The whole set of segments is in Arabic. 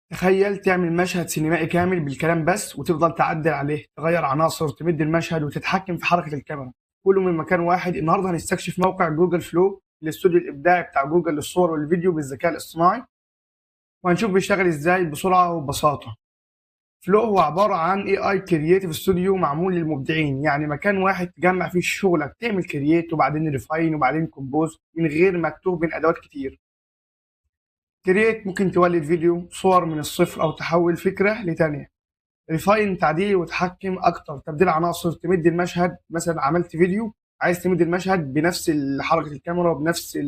تخيل تعمل مشهد سينمائي كامل بالكلام بس وتفضل تعدل عليه، تغير عناصر، تمد المشهد وتتحكم في حركة الكاميرا، كله من مكان واحد. النهارده هنستكشف موقع جوجل فلو، الاستوديو الإبداعي بتاع جوجل للصور والفيديو بالذكاء الاصطناعي، وهنشوف بيشتغل ازاي بسرعة وببساطة. فلو هو عبارة عن AI كرييتيف استوديو معمول للمبدعين، يعني مكان واحد تجمع فيه شغلك، تعمل كرييت وبعدين ريفاين وبعدين كومبوز من غير ما تتوه بين أدوات كتير. كرييت ممكن تولد فيديو صور من الصفر أو تحول فكرة لتانية. ريفاين تعديل وتحكم اكتر، تبديل عناصر، تمد المشهد. مثلا عملت فيديو عايز تمد المشهد بنفس حركه الكاميرا وبنفس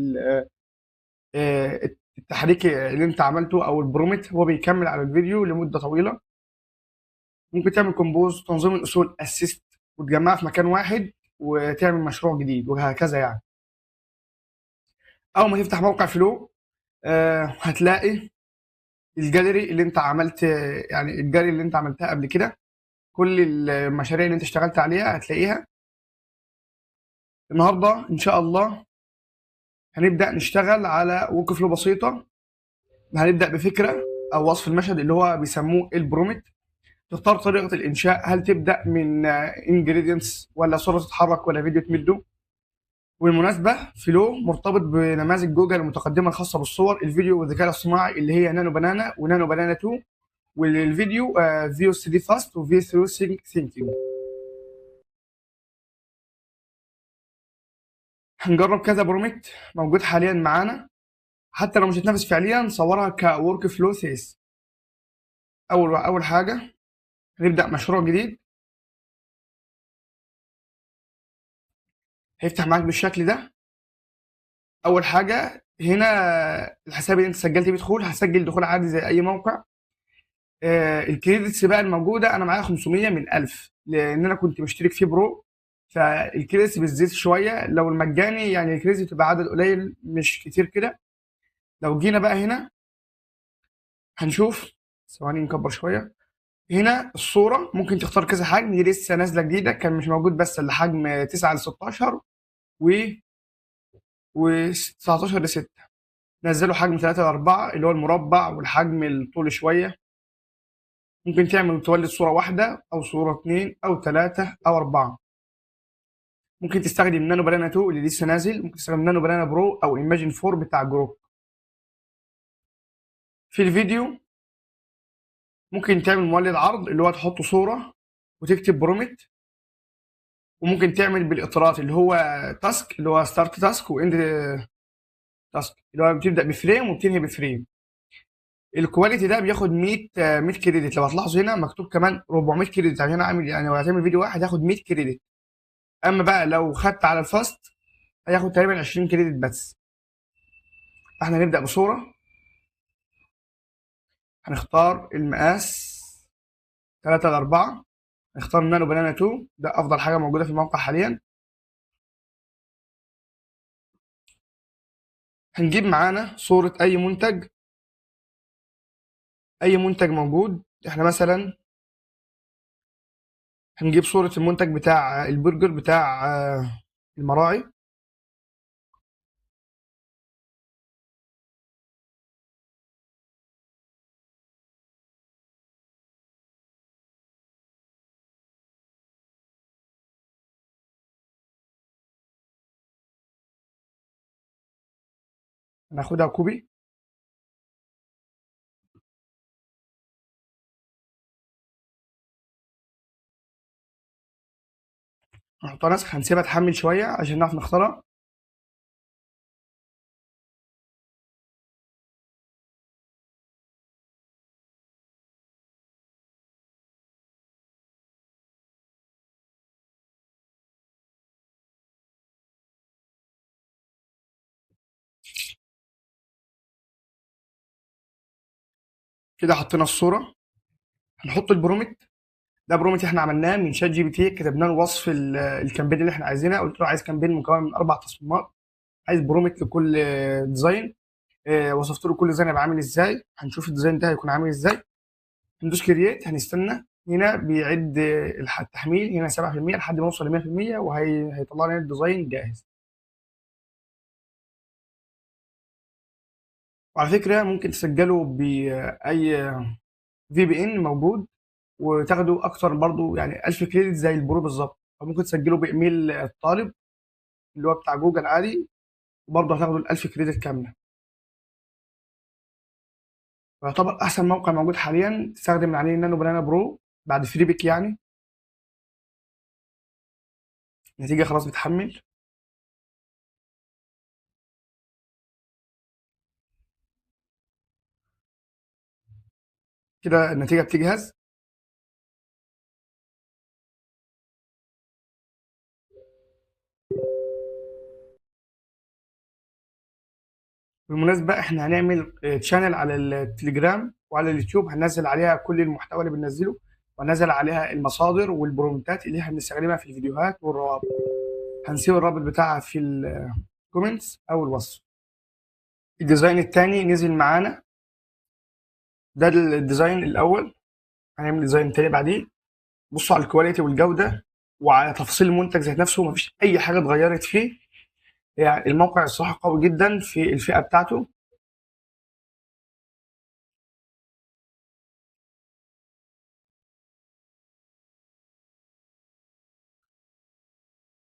التحريك اللي انت عملته او البرومت، هو بيكمل على الفيديو لمده طويله. ممكن تعمل كومبوز، تنظيم الاصول، اسيست، وتجمعها في مكان واحد وتعمل مشروع جديد وهكذا يعني. اول ما تفتح موقع فلو هتلاقي الجاليري اللي انت عملت، يعني الجاليري اللي انت عملتها قبل كده، كل المشاريع اللي انت اشتغلت عليها هتلاقيها. النهارده ان شاء الله هنبدا نشتغل على ورك فلو بسيطه. هنبدا بفكره او وصف المشهد اللي هو بيسموه البرومت. تختار طريقه الانشاء، هل تبدا من انجريدينتس ولا صوره تتحرك ولا فيديو تمده. وبالمناسبه فلو مرتبط بنماذج جوجل المتقدمه الخاصه بالصور، الفيديو والذكاء الاصطناعي اللي هي نانو بنانا ونانو بنانا 2، والفيديو فيو 3 فاست وفي 3 ثينكينج. هنجرب كذا برومت موجود حاليا معانا، حتى لو مش هتنافس فعليا صورها كورك فلو ثيس. اول حاجه هنبدا مشروع جديد، هيفتح معاك بالشكل ده. اول حاجه هنا الحساب اللي انت سجلت بيه دخول، هسجل دخول عادي زي اي موقع. الكريدتس بقى الموجوده، انا معايا 500 من 1000 لان انا كنت مشترك فيه برو، فالكريدتس بتزيد شويه. لو المجاني يعني الكريدتس بتبقى عدد قليل مش كتير كده. لو جينا بقى هنا هنشوف، ثواني نكبر شويه. هنا الصوره ممكن تختار كذا حجم، دي لسه نازله جديده، كان مش موجود بس الا حجم 9 ل 16 و 19 ل 6. نزلوا حجم 3 ل 4 اللي هو المربع والحجم الطولي شويه. ممكن تعمل تولد صوره واحده او صوره اثنين او ثلاثه او اربعه. ممكن تستخدم نانو بنانا 2 اللي لسه نازل، ممكن تستخدم نانو بنانا برو او ايماجين 4 بتاع جروك. في الفيديو ممكن تعمل مولد عرض اللي هو تحط صوره وتكتب برومت. وممكن تعمل بالاطارات اللي هو تاسك، اللي هو ستارت تاسك واند تاسك، اللي هو بتبدا بفريم وبتنهي بفريم. الكواليتي ده بياخد 100 كريدت. لو هتلاحظوا هنا مكتوب كمان 400 كريدت، يعني هنا عامل، يعني لو هتعمل فيديو واحد هياخد 100 كريدت. اما بقى لو خدت على الفاست هياخد تقريبا 20 كريدت بس. احنا هنبدا بصوره، هنختار المقاس 3 ل 4، نختار نانو بنانا 2، ده افضل حاجه موجوده في الموقع حاليا. هنجيب معانا صوره اي منتج، اي منتج موجود. احنا مثلا هنجيب صوره المنتج بتاع البرجر بتاع المراعي. هناخدها كوبي، نحطها نسخ، هنسيبها تحمل شويه عشان نعرف نختارها. كده حطينا الصوره، هنحط البرومت. ده برومت احنا عملناه من شات جي بي تي، كتبنا له وصف الكامبين اللي احنا عايزينها. قلت له عايز كامبين مكون من 4 تصميمات، عايز برومت لكل ديزاين. وصفت له كل ديزاين هيبقى عامل ازاي، هنشوف الديزاين ده هيكون عامل ازاي. هندوس كرييت، هنستنى هنا بيعد التحميل، هنا 7% لحد ما يوصل ل 100%، وهيطلع لنا الديزاين جاهز. وعلى فكرة ممكن تسجلوا بأي VPN موجود، وتاخدوا أكتر برضه يعني 1000 كريدت زي البرو بالظبط، أو ممكن تسجلوا بإيميل الطالب اللي هو بتاع جوجل عادي، وبرضه هتاخدوا ال1000 كريدت كاملة. ويعتبر أحسن موقع موجود حاليا تستخدم عليه نانو بنانا برو بعد فريبك يعني. النتيجة خلاص بتحمل. كده النتيجة بتجهز. بالمناسبة احنا هنعمل تشانل على التليجرام وعلى اليوتيوب، هننزل عليها كل المحتوى اللي بننزله، وهننزل عليها المصادر والبرومتات اللي احنا بنستخدمها في الفيديوهات والروابط. هنسيب الرابط بتاعها في الكومنتس او الوصف. الديزاين التاني نزل معانا، ده الديزاين الاول. هنعمل ديزاين تاني بعديه. بصوا على الكواليتي والجودة وعلى تفاصيل المنتج ذات نفسه، مفيش اي حاجة اتغيرت فيه. يعني الموقع الصراحة قوي جدا في الفئة بتاعته.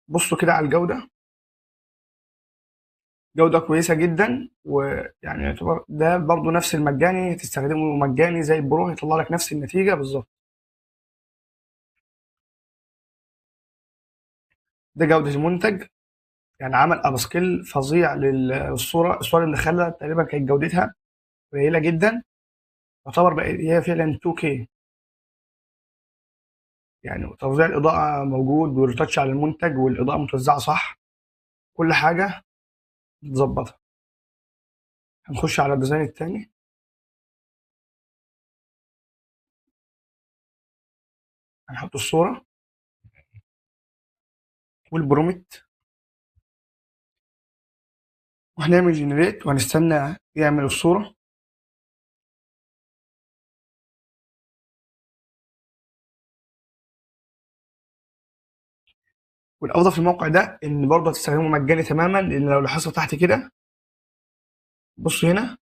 بصوا كده على الجودة، جودة كويسة جدا، ويعني يعتبر ده برضو نفس المجاني، تستخدمه مجاني زي البرو يطلع لك نفس النتيجة بالظبط. ده جودة المنتج، يعني عمل ابسكيل فظيع الصورة اللي دخلها تقريبا كانت جودتها قليلة جدا، يعتبر بقى هي فعلا 2K. يعني توزيع الإضاءة موجود، والتاتش على المنتج، والإضاءة متوزعة صح، كل حاجة متظبطة. هنخش على الديزاين التاني. هنحط الصورة والبرومت، وهنعمل جنريت وهنستنى يعمل الصورة. والأفضل في الموقع ده إن برضه هتستخدمه مجاني تماما، لأن لو لاحظت تحت كده، بص هنا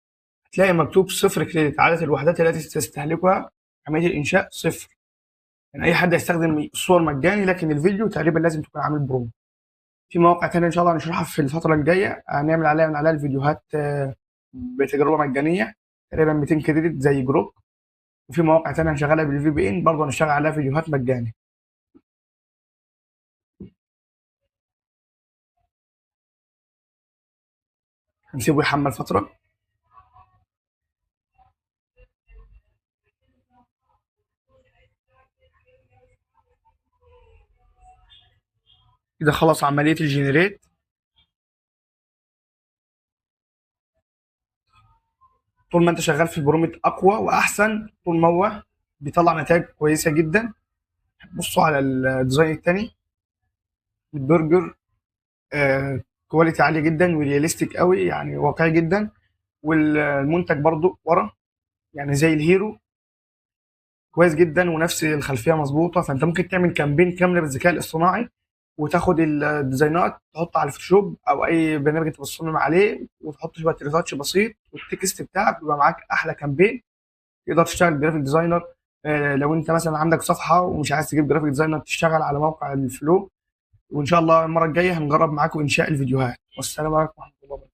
هتلاقي مكتوب صفر كريدت، عدد الوحدات التي تستهلكها عملية الإنشاء صفر. يعني أي حد هيستخدم الصور مجاني، لكن الفيديو تقريبا لازم تكون عامل برو. في مواقع تانية إن شاء الله هنشرحها في الفترة الجاية، هنعمل عليها الفيديوهات بتجربة مجانية تقريبا 200 كريدت زي جروب. وفي مواقع تانية هنشغلها بالVPN برضه هنشتغل عليها فيديوهات مجاني. هنسيبه يحمل فترة. كده خلص عملية الجنريت. طول ما انت شغال في البرومت اقوى واحسن، طول ما هو بيطلع نتائج كويسه جدا. بصوا على الديزاين التاني، البرجر كواليتي عاليه جدا ورياليستيك قوي، يعني واقعي جدا. والمنتج برضو ورا يعني زي الهيرو، كويس جدا، ونفس الخلفيه مظبوطه. فانت ممكن تعمل كامبين كامله بالذكاء الاصطناعي، وتاخد الديزاينات تحطها على الفوتوشوب او اي برنامج انت بتصمم عليه، وتحط شويه ريتاتش بسيط، والتكست بتاعك يبقى معاك احلى كامبين. تقدر تشتغل جرافيك ديزاينر. لو انت مثلا عندك صفحه ومش عايز تجيب جرافيك ديزاينر، تشتغل على موقع الفلو. وان شاء الله المره الجايه هنجرب معاكم انشاء الفيديوهات. والسلام عليكم ورحمه الله وبركاته.